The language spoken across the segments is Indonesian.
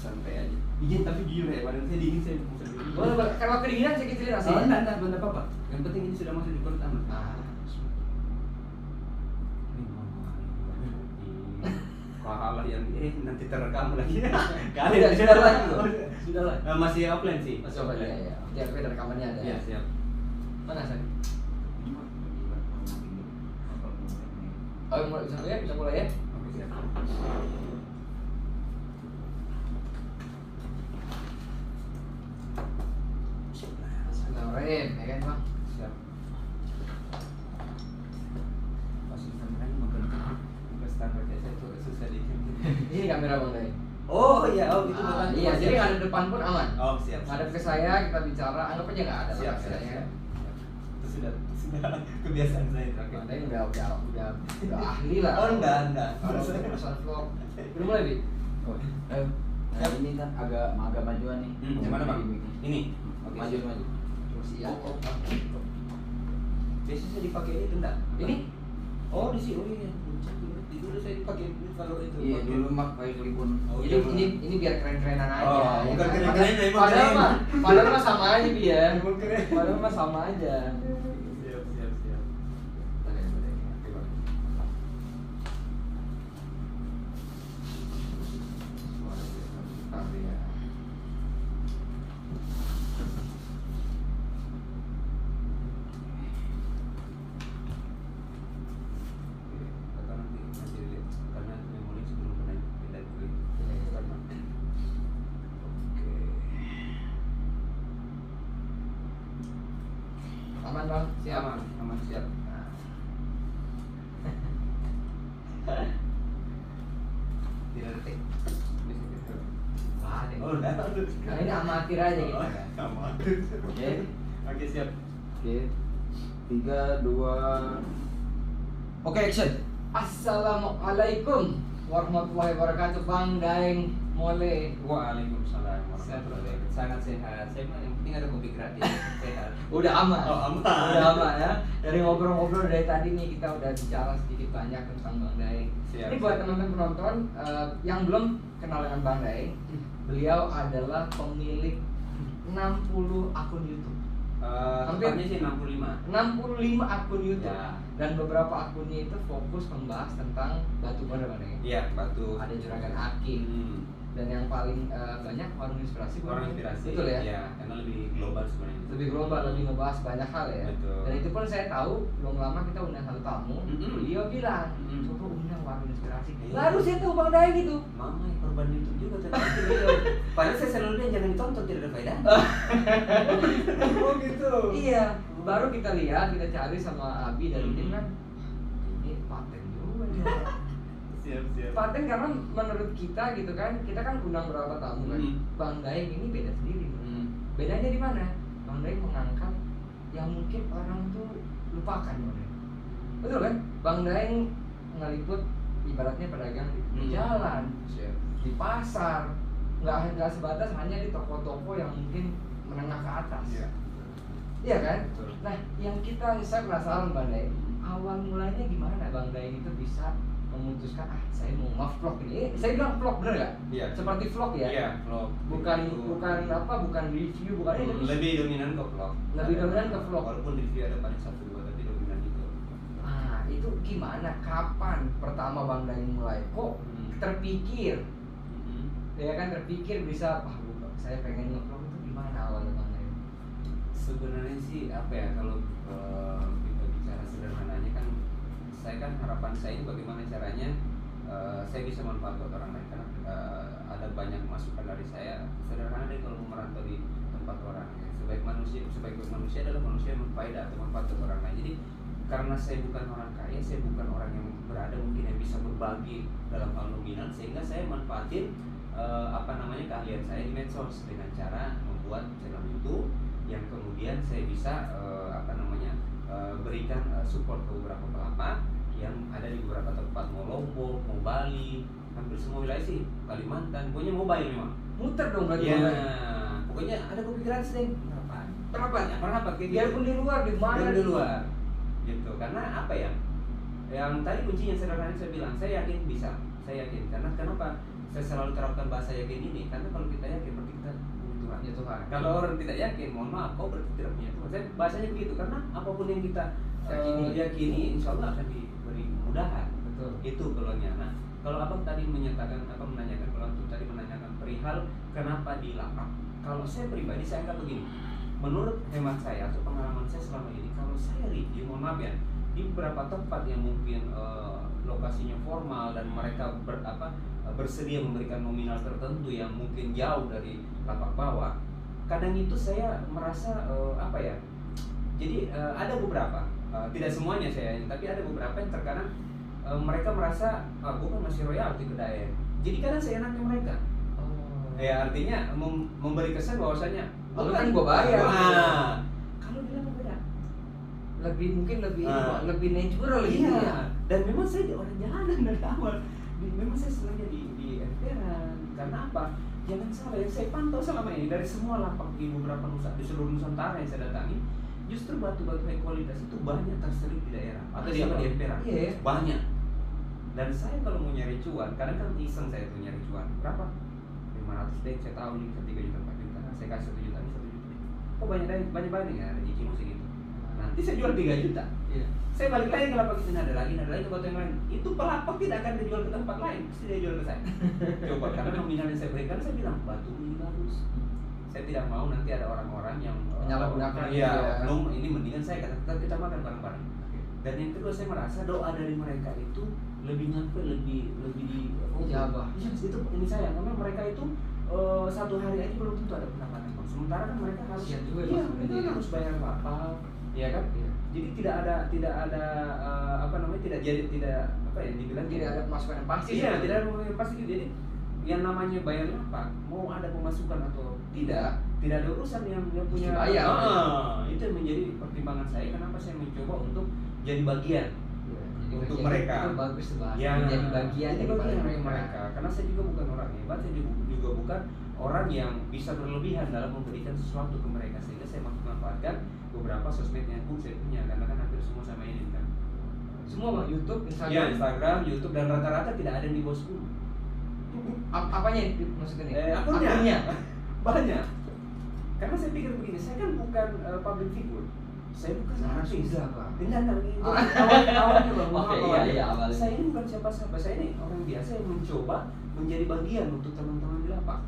santai aja. Dingin tapi jujur ya, badan saya dingin, saya bisa dingin. Boleh, kalau kedinginan saya kecilin nasi. Oh, enggak apa-apa. Yang penting ini sudah masuk di perut aman. Pahala yang nanti terekam lagi. Sudah lah. Masih offline sih. Masih offline ya. Nanti aku ada rekamannya ada. Iya, siap. Mana San? Oh, bisa mulai ya? Oke, siap. Bismillahirrahmanirrahim, ya kan Bang? Siap. Pasti kameranya makan standar kayak saya tuh susah di. Ini kamera Bang Day. Oh iya, oh itu bukan. Iya, jadi ada depan pun aman. Oh siap. Ngadep ke saya, kita bicara, anggap aja nggak ada Siap, kameranya. Itu sudah kebiasaan saya. Bang Day udah ahli lah. Oh enggak. Kalau urusan vlog, udah mulai Bi? Oh, nah, ini kan agak majuan nih. Yang mana Bang? Ini. Oke, Maju. Terus iya. Biasanya saya dipakai itu enggak? Ini? Oh di sini. Oh iya. Dulu saya dipakai kalau itu. Iya, dulu mak pakai kelipun. Oh, Ini biar keren-kerenan aja. Oh, ya bukan kan? keren-keren, emang Padahal keren. mah sama aja Bi ya. Emang keren. Padahal mah sama aja. Siap. Oke, Bang. Atau nanti dilihat karena memori sebelum pindah ke Aman Bang, siap. aman siap. Tidak detik. Oh, udah. Nah ini amatir aja gitu kan. Amatir. Oke. Oke, siap. Oke. 3, 2. Oke, action. Assalamualaikum warahmatullahi wabarakatuh Bang Daeng Mole. Waalaikumsalam warahmatullahi wabarakatuh. Sangat sehat. Saya mah yang penting ada kopi gratis. Sehat. Udah aman. Oh, aman. Udah aman ya. Dari ngobrol-ngobrol dari tadi nih kita udah bicara sedikit banyak tentang Bang Daeng. Siap. Ini buat teman-teman penonton yang belum kenal dengan Bang Daeng, beliau adalah pemilik 60 akun YouTube. Tepatnya sih 65. 65 akun YouTube. Ya. Dan beberapa akunnya itu fokus membahas tentang batu bara Bang Daeng. Iya, batu. Ada juragan Aking. Dan yang paling banyak warung inspirasi Warung inspirasi. betul ya? Iya, karena lebih global sebenarnya. Lebih global, lebih ngebahas banyak hal ya. Betul. Dan itu pun saya tahu belum lama kita undang satu tamu, beliau bilang coba undang warung inspirasi. Iya. Baru saya tahu Bang Daeng gitu. Mama korban YouTube juga ternyata beliau. Padahal saya selalu bilang jangan ditonton, tidak ada faedah. Oh gitu. Iya, baru kita lihat, kita cari sama Abi dari tim kan. Ini paten juga nih. Siap. Paten karena menurut kita gitu kan, kita kan undang berapa tamu kan. Bang Daeng ini beda sendiri. Bedanya di mana? Bang Daeng mengangkat yang mungkin orang tuh lupakan Bang Daeng. Betul kan? Bang Daeng ngeliput ibaratnya pedagang di jalan, di pasar, nggak sebatas hanya di toko-toko yang mungkin menengah ke atas. Iya kan? Betul. Nah, yang saya penasaran Bang Daeng, awal mulanya gimana Bang Daeng itu bisa memutuskan saya mau nge-vlog ini. Saya bilang vlog bener nggak? Iya. Seperti vlog ya? Iya, vlog. Bukan review, bukan ini. Lebih dominan ke vlog. Lebih dominan ke vlog. Walaupun review ada paling 1-2 tapi dominan itu. Nah, itu gimana? Kapan pertama Bang Daeng mulai? Kok terpikir? Ya kan terpikir bisa, saya pengen nge-vlog itu gimana awalnya Bang Daeng? Sebenarnya sih apa ya, kalau kita bicara sederhananya kan, saya kan harapan saya ini bagaimana caranya saya bisa manfaat buat orang lain, karena ada banyak masukan dari saya. Sederhana deh kalau mau merantau di tempat orang, ya. Sebaik manusia adalah manusia yang berfaedah atau manfaat buat orang lain. Jadi karena saya bukan orang kaya, saya bukan orang yang berada mungkin yang bisa berbagi dalam hal nominal, sehingga saya manfaatin keahlian saya di medsos dengan cara membuat channel YouTube yang kemudian saya bisa berikan support ke beberapa pelapak yang ada di beberapa tempat, mau Lombok, mau Bali, hampir semua wilayah sih, Kalimantan, pokoknya mobile memang. Muter dong berarti. Ya, pokoknya ada kopi gratis deh. Kenapa? Biarpun di luar, di mana? Di luar. Gitu. Karena apa ya? Yang tadi kuncinya sederhana saya bilang, saya yakin bisa. Saya yakin. Karena kenapa? saya selalu terapkan bahasa yakin ini karena kalau kita yakin berarti kita punya Tuhan. Ya Tuhan. Kalau orang tidak yakin, mohon maaf, kau berarti tidak punya Tuhan. Saya bahasanya begitu karena apapun yang kita yakini, insya Allah akan diberi kemudahan. Betul. Itu keluarnya. Nah, kalau abang tadi menanyakan kalau antum tadi menanyakan perihal kenapa di lapak. Kalau saya pribadi saya anggap begini. Menurut hemat saya atau pengalaman saya selama ini, kalau saya review, mohon maaf ya, di beberapa tempat yang mungkin lokasinya formal dan mereka bersedia memberikan nominal tertentu yang mungkin jauh dari lapak bawah, kadang itu saya merasa jadi ada beberapa, tidak semuanya saya ini, tapi ada beberapa yang terkadang mereka merasa aku kan masih royalti ke daerah, jadi kadang saya enaknya mereka. Ya artinya memberi kesan bahwasanya kan gua bayar. Kalau bilang beda. Mungkin lebih natural gitu iya. ya. Dan memang saya orang jalanan dari awal. Memang saya senangnya di emperan. Karena apa? Jangan salah, yang saya pantau selama ini dari semua lapak di beberapa di seluruh Nusantara yang saya datangi, justru batu-batu high kualitas itu banyak terselip di daerah atau di emperan. Iya. Banyak. Dan saya kalau mau nyari cuan, kadang kan iseng saya tuh nyari cuan. Berapa? 500 deh, saya tahu nih 3 juta 4 juta, saya kasih 1 juta nih 1 juta. Kok banyak ya ada cicil musik itu. Nanti saya jual 3 juta. Iya. Saya balik lagi ke lapak ini, ada lagi ke batu yang lain. Itu pelapak tidak akan dijual ke tempat lain, pasti dia jual ke saya. Coba karena nominal yang saya berikan, saya bilang batu ini bagus. Saya tidak mau nanti ada orang-orang yang menyalahgunakan. Iya, belum ini mendingan saya kata kita makan bareng-bareng. Dan yang kedua saya merasa doa dari mereka itu lebih nyampe, lebih ijabah. Iya, itu ini saya karena mereka itu satu hari aja belum tentu ada pendapatan. Sementara kan mereka harus mereka harus bayar kapal, ya kan? Iya. Jadi tidak ada dibilang tidak ada pemasukan yang pasti. Iya, tidak ada pemasukan yang pasti. Jadi yang namanya bayar apa? Mau ada pemasukan atau tidak ada urusan yang punya bayar. Itu yang menjadi pertimbangan saya kenapa saya mencoba untuk jadi bagian. Untuk mereka itu bagus banget ya, menjadi bagian daripada mereka karena saya juga bukan orang hebat, saya juga bukan orang yang bisa berlebihan dalam memberikan sesuatu ke mereka, sehingga saya manfaatkan beberapa sosmed yang pun saya punya karena kan hampir semua sama ini kan semua Bang, YouTube, Instagram. Ya, Instagram, YouTube dan rata-rata tidak ada di bosku. Apanya maksudnya? Akunnya banyak. Karena saya pikir begini, saya kan bukan public figure. Saya bukan artis. Enggak ini. Awalnya Bang. Saya ini bukan siapa-siapa. Saya ini orang biasa yang mencoba menjadi bagian untuk teman-teman di lapak.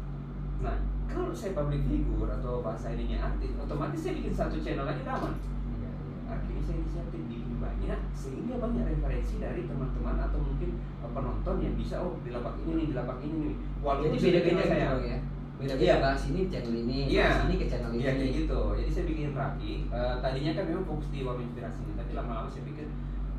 Nah, kalau saya public figure atau bahasa ininya artis, otomatis saya bikin satu channel aja aman. Akhirnya saya inisiatif bikin banyak, sehingga banyak referensi dari teman-teman atau mungkin penonton yang bisa di lapak ini nih, di lapak ini nih. Walaupun jadi beda-beda saya ya. Beda-beda bahas ini channel ini, bahas ini ke channel ini. Iya kayak gitu. Jadi saya bikin rapi. Tadinya kan memang fokus di warung inspirasi ini, tapi lama-lama saya pikir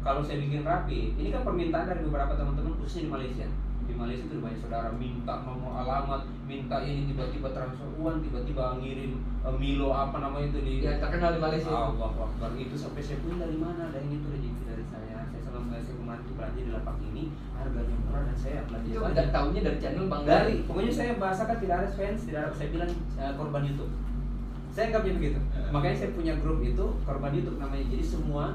kalau saya bikin rapi, ini kan permintaan dari beberapa teman-teman khususnya di Malaysia. Di Malaysia itu banyak saudara minta nomor alamat, minta ini tiba-tiba transfer uang, tiba-tiba ngirim Milo apa namanya itu di terkenal di Malaysia. Allah Akbar, itu sampai saya pun dari mana? Dari itu rezeki dari saya. Saya selama saya kemarin itu belanja di lapak ini harganya murah dan saya belanja. Itu udah tahunya dari channel Bang Dari. Pokoknya saya bahasakan tidak ada fans, tidak ada, saya bilang korban YouTube. Saya anggapnya begitu. Makanya saya punya grup itu korban YouTube namanya. Jadi semua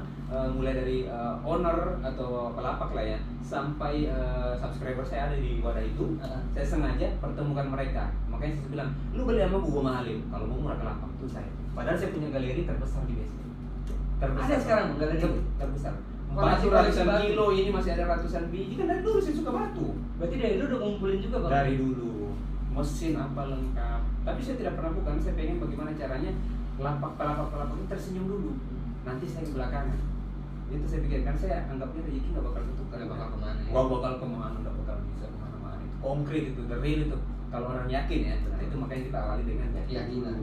mulai dari owner atau pelapak lah ya sampai subscriber saya ada di wadah itu. Saya sengaja pertemukan mereka. Makanya saya bilang, lu beli sama gua mahalin. Kalau mau murah ke lapak itu saya. Padahal saya punya galeri terbesar di BSD. Terbesar. Ada sekarang galeri terbesar. Batu ratusan kilo, ini masih ada ratusan biji. Kan dari dulu saya suka batu. Berarti dari dulu udah ngumpulin juga Bang? Dari dulu. Mesin apa lengkap. Tapi saya tidak pernah bukan. Saya pengen bagaimana caranya pelapak ini tersenyum dulu. Nanti saya belakangan. Itu saya pikirkan, saya anggapnya rezeki nggak bakal ketukar. Nggak bakal kemana ya? Nggak bakal kemana, nggak bakal bisa kemana-mana. Itu konkret itu, the real itu. Kalau orang yakin ya, nah itu makanya kita awali dengan keyakinan.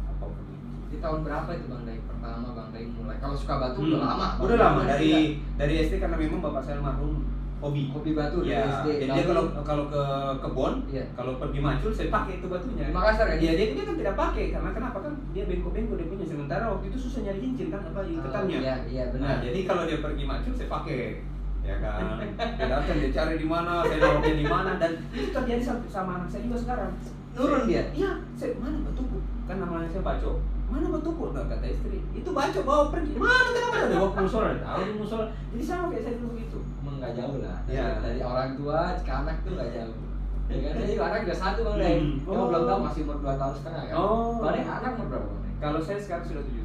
Apapun itu. Di tahun berapa itu Bang Daeng? Pertama Bang Daeng mulai. Kalau suka batu udah lama. Udah lama dari SD karena memang bapak saya almarhum hobi batu ya, dari SD. Jadi dia kalau ke kebun, iya. Kalau pergi macul saya pakai itu batunya. Makassar kan? Iya, jadi dia kan tidak pakai karena kenapa kan dia bengko-bengko dia punya, sementara waktu itu susah nyari cincin kan apa iketannya. Iya benar. Nah, jadi kalau dia pergi macul saya pakai. Ya kan. Dia datang dia cari di mana, saya naruhnya di mana, dan itu terjadi sama anak saya juga sekarang. Nurun dia? Iya, saya mana batuku? Kan namanya saya Baco. Mana batuku? Nah, kata istri, itu Baco bawa pergi. Mana kenapa ada bawa ke musola? Tahu di musola. Jadi sama kayak saya dulu begitu. Emang nggak jauh lah. Ya. Dari orang tua ke anak tuh nggak jauh. Ya kan, saya juga anak udah 1 Bang Day. Cuma Oh. belum tahu masih umur 2 tahun setengah kan. Oh. Bang Day anak umur berapa Bang Day? Kalau saya sekarang sudah 7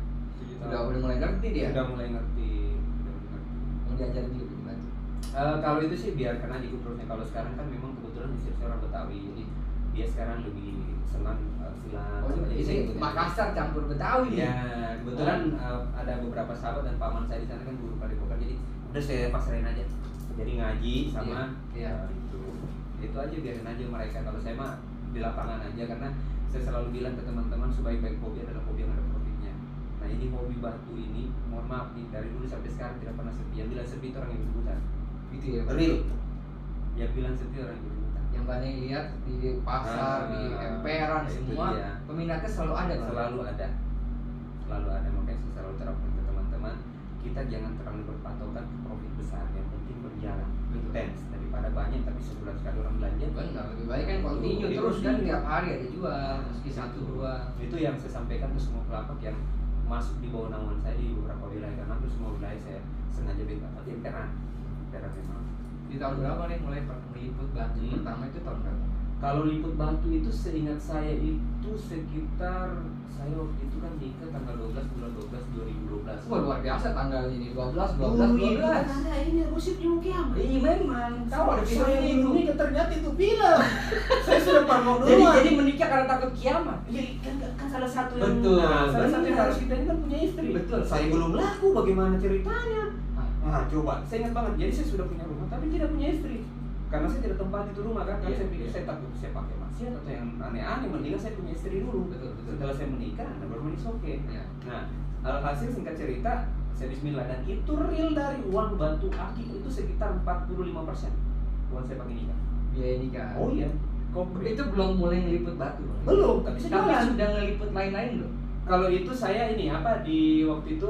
Udah mulai ngerti dia. Sudah mulai ngerti. Mau diajarin juga gimana? Kalau itu sih biarkan aja ikut terusnya. Kalau sekarang kan memang kebetulan istri saya orang Betawi, jadi dia sekarang lebih senang silat. Oh, jadi saya ini ikutin. Makassar campur Betawi nih. Ya, kebetulan ada beberapa sahabat dan paman saya di sana kan guru padepokan, jadi udah saya pasrahin aja. Jadi ngaji sama Iya. itu aja, biarin aja mereka. Kalau saya mah di lapangan aja, karena saya selalu bilang ke teman-teman sebaik-baik hobi adalah hobi yang ada profitnya. Nah ini hobi batu ini, mohon maaf nih, dari dulu sampai sekarang tidak pernah sepi. Yang bilang sepi itu orang yang berhutang. Gitu ya. Bang? Real. Yang bilang sepi orang yang berhutang. Yang banyak lihat di pasar, di emperan itu semua dia. peminatnya selalu ada Bang. Selalu ada. Makanya saya selalu terapkan ke teman-teman, kita jangan terlalu berpatokan ke profit besar, yang penting berjalan intens daripada banyak tapi sebulan sekali orang belanja. Benar, lebih baik kan continue Itu terus kan iya. tiap hari ada jual meski 1-2. Itu yang saya sampaikan ke semua pelapak yang masuk di bawah naungan saya di beberapa wilayah, karena hampir semua wilayah saya sengaja bebas tapi peran memang. Di tahun berapa nih mulai meliput batu pertama itu tahun berapa? Kalau liput batu itu seingat saya itu sekitar, saya waktu itu kan nikah tanggal 12 bulan 12 2012. Wah luar biasa tanggal ini 12 Dulu itu 12 kan 12. ada ini gosip di kiamat. Iya memang. Tahu ada Saya videonya itu. belum nikah ternyata itu film. Saya sudah parno Jadi duluan. menikah karena takut kiamat. Jadi kan salah satu yang Betul, salah satu yang benar. harus kita ini kan punya istri. Betul. Saya belum laku, bagaimana ceritanya? Ah. Nah, coba. Saya ingat banget. Jadi saya sudah punya rumah tapi tidak punya istri. Karena saya tidak tempat itu rumah kan, Iya, saya pikir iya. saya takut saya pakai maksiat atau yang aneh-aneh. Mendingan saya punya istri dulu. Betul. Setelah saya menikah, nah baru manis oke. Ya. Nah, alhasil singkat cerita, saya bismillah, dan itu real dari uang batu akik itu sekitar 45% uang saya pakai nikah. Biaya nikah. Oh iya, komplit. Itu belum mulai ngeliput batu. Bang. Belum, tapi saya Tapi jualan. sudah ngeliput lain-lain belum? Kalau itu saya ini apa di waktu itu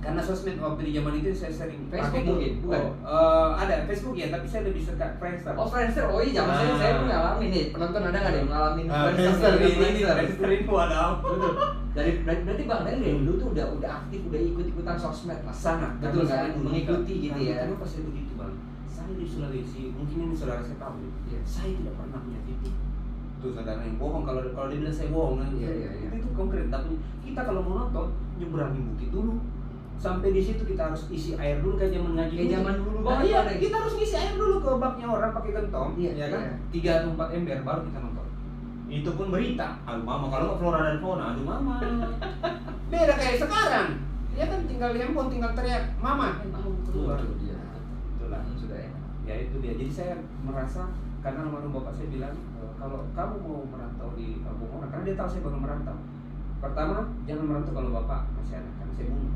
karena sosmed waktu di zaman itu saya sering Facebook pakai mungkin, bukan? ada Facebook ya, tapi saya lebih suka Friendster. Oh Friendster, oh iya zaman saya pun ngalamin nih. Penonton ada nggak nih ngalamin Friendster ini Friendster ini waduh. Betul. Berarti Bang Dan dari dulu tuh udah aktif, udah ikut-ikutan sosmed Mas. Sangat Betul karena kan? saya Mengikuti gitu ya. Kenapa saya begitu bang? Saya di Sulawesi, mungkin ini saudara saya tahu. Iya. Saya tidak pernah punya titik. Tuh saudara yang bohong kalau dibilang saya bohong, Iya. itu konkret. Tapi kita kalau mau nonton nyeberangin bukit dulu. Sampai di situ kita harus isi air dulu kayak zaman ngaji. Kayak zaman dulu Oh kan, iya, ada. kita harus ngisi air dulu ke baknya orang pakai gentong, Iya, ya kan? iya. 3 atau 4 ember baru kita nonton. Itu pun berita. Aduh mama, kalau nggak flora dan fauna, aduh mama. Beda kayak sekarang. Ya kan tinggal di handphone, tinggal teriak, mama. Keluar. Betul, iya. Itulah. Sudah enak. Ya itu dia. Jadi saya merasa, karena almarhum bapak saya bilang, kalau kamu mau merantau di kampung orang, karena dia tahu saya bakal merantau. Pertama, jangan merantau kalau bapak masih ada, karena saya bunuh.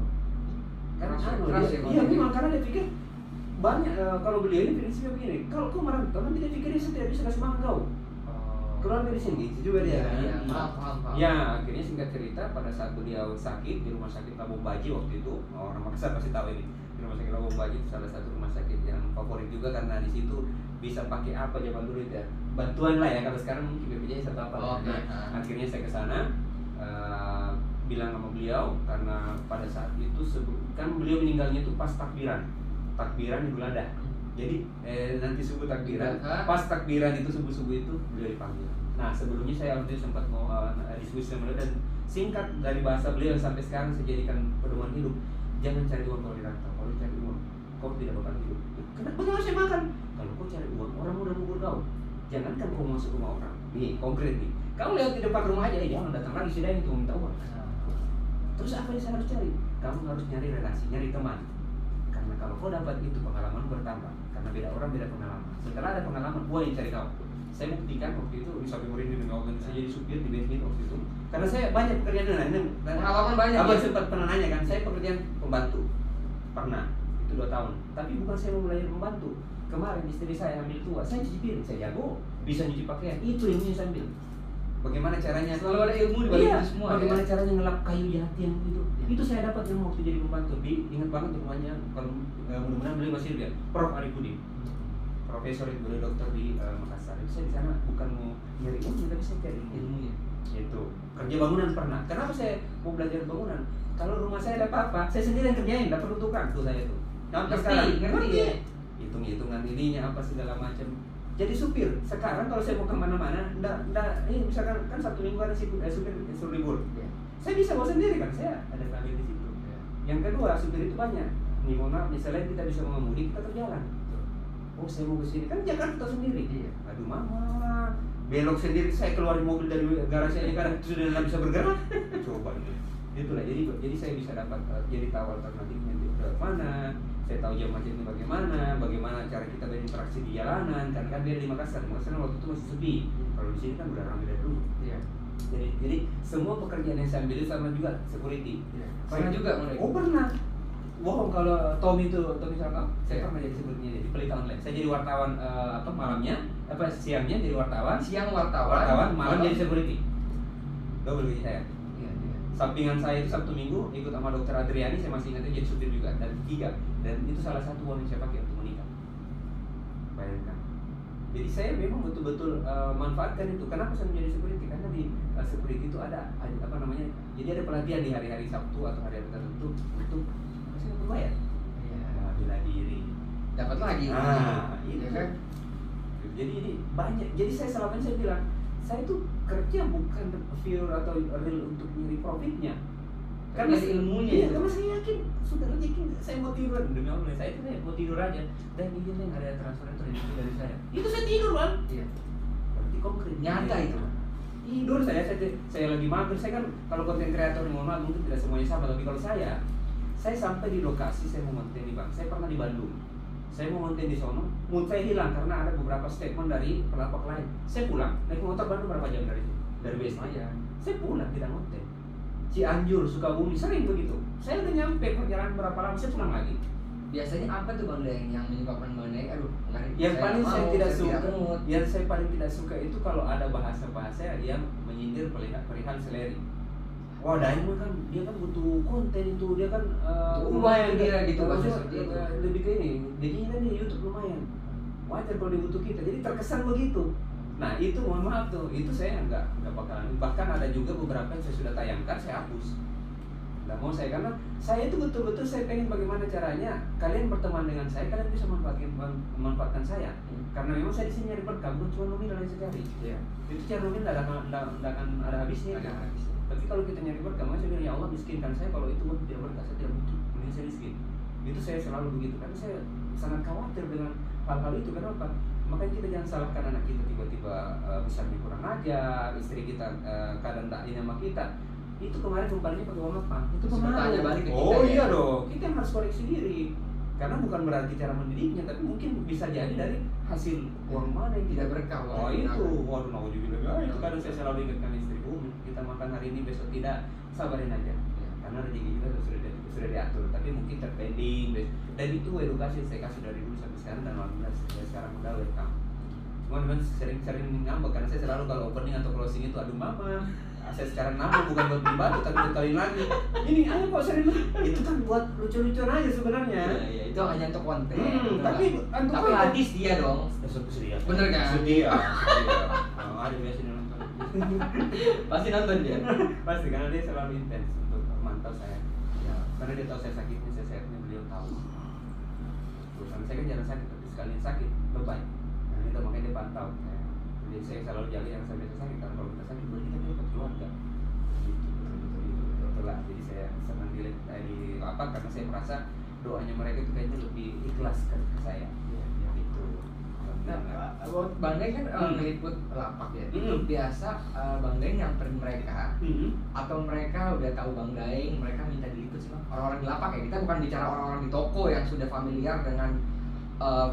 Karena Keras ya, iya memang, karena dia pikir banyak kalau beliau ini prinsipnya begini, kalau kau merantau nanti dia pikir dia tidak bisa kasih makan kau. Keluar dari sini, itu juga dia. Iya, Nah, paham. ya akhirnya singkat cerita pada saat beliau sakit di rumah sakit Labuan Baji waktu itu, orang Makassar pasti tahu ini. Di rumah sakit Labuan Baji itu salah satu rumah sakit yang favorit juga karena di situ bisa pakai apa zaman dulu itu ya, bantuan lah ya, kalau sekarang mungkin BPJS atau apa. Oke. Nah, akhirnya saya ke sana bilang sama beliau karena pada saat itu kan beliau meninggalnya itu pas takbiran Idul Adha. Jadi nanti subuh takbiran, pas takbiran itu subuh itu beliau dipanggil. Nah sebelumnya saya waktu itu sempat mau diskusi sama beliau, dan singkat dari bahasa beliau yang sampai sekarang saya jadikan pedoman hidup, jangan cari uang kalau dirantau. Kalau cari uang kau tidak bakal hidup. Kenapa nggak saya makan? Kalau kau cari uang, orang udah ngubur kau. Jangankan kau masuk rumah orang. Nih konkret nih, kamu lihat di depan rumah aja, jangan datang lagi sih itu minta uang. Terus apa yang saya harus cari? Kamu harus nyari relasi, nyari teman. Karena kalau kau dapat itu, pengalaman bertambah. Karena beda orang, beda pengalaman. Setelah ada pengalaman, gua yang cari kau. Saya buktikan waktu itu di Sapi Murid di Mengawal, saya jadi supir di BSB waktu itu. Karena saya banyak pekerjaan ini Pengalaman banyak. Abang Ya? sempat pernah nanya kan, saya pekerjaan pembantu. Pernah, itu 2 tahun. Tapi bukan saya mau belajar membantu. Kemarin istri saya ambil tua, saya cuci piring, saya jago, bisa nyuci pakaian. Itu ilmunya saya ambil. Bagaimana caranya? Selalu ada ilmu di balik Iya, itu semua. bagaimana Ya? caranya ngelap kayu jati yang itu? Itu saya dapat ilmu waktu jadi pembantu. Ingat banget rumahnya, kalau mudah-mudahan beliau masih lihat. Prof Arifudin, profesor itu, beliau dokter di Makassar. Saya di sana bukan mau nyari ilmu, tapi saya cari ilmunya. Itu kerja bangunan pernah. Kenapa saya mau belajar bangunan? Kalau rumah saya ada apa-apa, saya sendiri yang kerjain, dapat peruntukan tuh saya tuh. Sampai sekarang Ngerti ya? hitung-hitungan ininya apa segala macam. jadi supir. Sekarang kalau saya mau kemana-mana, misalkan kan Sabtu Minggu ada supir suruh libur. Saya bisa bawa sendiri kan, saya ada kami di situ. Yang kedua, supir itu banyak. Nih mohon maaf, misalnya kita bisa mengemudi, kita terjalan. Oh saya mau ke sini, kan Jakarta sendiri. Aduh mama, belok sendiri, saya keluarin mobil dari garasi aja kadang sudah nggak bisa bergerak. Coba itulah, jadi saya bisa dapat jadi tahu alternatifnya ke mana. Saya tahu jam macetnya bagaimana cara kita berinteraksi di jalanan. Kan beda di Makassar waktu itu masih sepi. Kalau di sini kan udah ramai dari dulu. Jadi semua pekerjaan yang saya ambil sama juga security. Pernah juga mulai? Oh pernah. Bohong kalau Tommy Sarkam, saya pernah jadi security di Pelita Online. Saya jadi wartawan siangnya jadi wartawan. Siang wartawan, malam jadi security. Double gaji saya. Sampingan saya itu Sabtu Minggu ikut sama Dokter Adriani, saya masih ingat jadi supir juga, dan 3. Dan itu salah satu uang yang saya pakai untuk menikah. Bayangkan. Jadi saya memang betul-betul manfaatkan itu. Kenapa saya menjadi security? Karena di security itu ada jadi ada pelatihan di hari-hari Sabtu atau hari-hari tertentu untuk bayar. Bela diri. Dapat lagi. Itu kan. Jadi ini banyak. Jadi saya selama ini saya bilang, saya itu kerja bukan pure atau real untuk nyari profitnya. Karena ilmunya. Iya, karena saya yakin sudah rezeki saya mau tidur. Demi Allah, saya mau tidur aja. Dan ini yang ada transfer dari saya. Itu saya tidur, Bang. Iya. Berarti konkret. Nyata itu. Tidur saya lagi mager. Saya kan kalau konten kreator mohon maaf mungkin tidak semuanya sama, tapi kalau saya sampai di lokasi, saya mau konten di Bang. Saya pernah di Bandung. Saya mau konten di sono, mood saya hilang karena ada beberapa statement dari pelapor lain. Saya pulang, naik motor Bandung berapa jam dari sini? Dari BSD. Saya pulang, tidak konten. Cianjur, Sukabumi, sering begitu. Saya udah nyampe perjalanan berapa lama, saya pulang lagi. Biasanya apa tuh Bang Daeng yang menyebabkan Bang Daeng? Yang paling saya tidak suka, yang saya paling tidak suka itu kalau ada bahasa-bahasa yang menyindir perihal seleri. Wah, Daeng kan dia kan butuh konten itu, dia kan lumayan dia gitu lebih ke ini. Jadi kan di YouTube lumayan. Wajar kalau dia butuh kita. Jadi terkesan begitu. Nah, itu mohon maaf tuh, itu saya nggak bakalan. Bahkan ada juga beberapa yang saya sudah tayangkan, saya hapus. Nggak mau saya, karena saya itu betul-betul saya pengen bagaimana caranya kalian berteman dengan saya, kalian bisa memanfaatkan saya. Karena memang saya di sini nyari berkah, bukan cuma nominal yang saya cari. Itu cara nominal nggak akan ada habisnya. Tapi kalau kita nyari berkah, maka saya bilang, ya Allah miskinkan saya kalau itu tidak berkah, saya tidak butuh, mending saya miskin. Itu saya selalu begitu, karena saya sangat khawatir dengan hal-hal itu. Kenapa? Makanya kita jangan salahkan anak kita tiba-tiba misalnya kurang ajar, istri kita kadang tak ini sama kita. Itu kemarin kembalinya pakai uang apa? Itu kemarin balik ke kita. Oh iya dong, kita yang harus koreksi diri. Karena bukan berarti cara mendidiknya, tapi mungkin bisa jadi dari hasil uang mana yang tidak berkah. Oh itu, waduh naudzubillah. Itu kadang saya selalu ingatkan istriku, kita makan hari ini besok tidak, sabarin aja. Karena rezeki kita sudah diatur, tapi mungkin terpending. Dan itu edukasi saya kasih dari dulu sampai sekarang, dan alhamdulillah saya sekarang udah welcome. Cuma memang sering ngambek karena saya selalu kalau opening atau closing itu, aduh mama, saya sekarang nambah bukan buat pribadi tapi buat kalian lagi. Ini ayo kok sering itu kan buat lucu-lucuan aja sebenarnya. Iya, itu hanya untuk konten. Tapi hadis dia dong. Sedia. Bener kan? Sedia. Ada biasanya nonton. Pasti nonton dia. Pasti karena dia selalu intens untuk mantau saya. Ya, karena dia tahu saya sakitnya, saya sehatnya, beliau tahu. Terus saya kan jarang sakit, tapi sekali sakit beban. Nah, itu makanya dia pantau. Jadi saya selalu jaga yang saya biasa sakit, karena kalau kita sakit berarti kita dapat keluarga. Betul lah. Jadi saya senang dilihat dari apa, karena saya merasa doanya mereka itu kayaknya lebih ikhlas ke saya. Gitu. Nah, Bang Daeng kan meliput lapak ya. Itu biasa Bang Daeng nyamperin mereka, atau mereka udah tahu Bang Daeng, mereka minta diliput sih Bang. Orang-orang di lapak ya. Kita bukan bicara orang-orang di toko yang sudah familiar dengan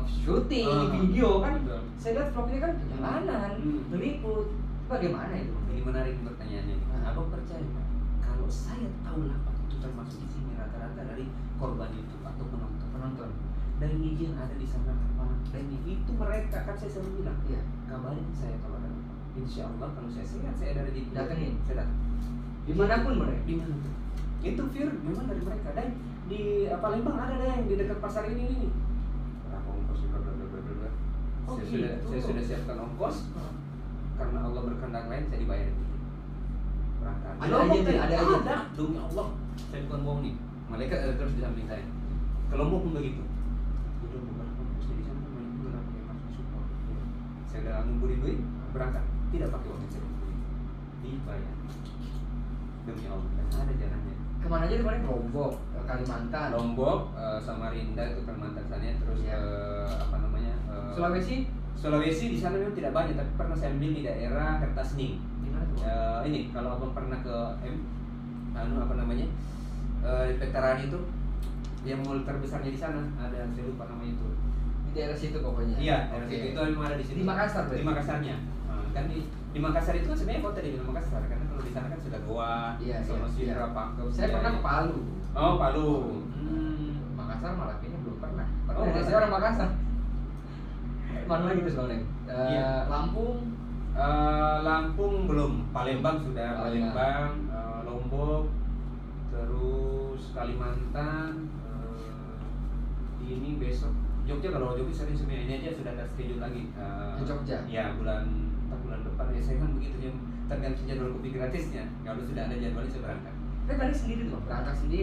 syuting, video kan. Saya lihat vlognya kan perjalanan, meliput. Bagaimana itu? Ini menarik pertanyaannya. Abang percaya Pak? Kalau saya tahu lapak itu termasuk di sini rata-rata dari korban itu atau penonton. Dan izin ada di sana apa? Dan itu mereka kan saya selalu bilang, kabarin saya kalau ada. Insya Allah kalau saya sehat, saya ada di datengin. Saya datang. Dimanapun mereka. Dimanapun. Itu fear memang dari mereka. Dan di Palembang ada yang di dekat pasar ini. Saya sudah siapkan ongkos. Karena Allah berkehendak lain, saya dibayar itu. Berangkat. Ada aja. Demi Allah, saya bukan bohong nih. Malaikat ada terus di samping saya. Kelompok pun begitu. Udah bukan ongkos di sana, main bola pakai masuk support. Saya udah ngumpulin duit, berangkat. Tidak pakai uang saya ngumpulin, dibayar. Demi Allah, dan ada jalannya. Kemana aja kemarin? Lombok, Kalimantan, Lombok, Samarinda itu Kalimantan sana, terus Iya. apa namanya? Sulawesi. Sulawesi di sana memang tidak banyak, tapi pernah saya ambil di daerah Kertasning. Di mana tuh? Ini kalau abang pernah ke apa namanya? Veteran itu, yang mall terbesarnya di sana ada, saya lupa namanya itu. Di daerah situ pokoknya. Iya, daerah Oke. situ itu memang ada di situ. Di Makassar berarti? Di Makassarnya. Kan di Makassar itu kan sebenarnya kota di Makassar, karena kalau di sana kan sudah Goa, Iya, sama iya, Sindra, iya. Pangkep. Saya pernah ke Palu. Oh, Palu. Makassar malah kayaknya belum pernah. Oh, Padahal saya orang Makassar. Mana lagi tuh Bang Neng? Iya. Lampung. Lampung belum, Palembang sudah, Palembang, Lombok, terus Kalimantan, ini besok Jogja. Kalau Jogja sering sebenarnya ini aja sudah ada schedule lagi. Ke Jogja? Ya bulan depan ya, saya kan begitu ya, tergantung jadwal kopi gratisnya. Kalau sudah ada jadwalnya saya berangkat. Tapi balik sendiri tuh, berangkat sendiri.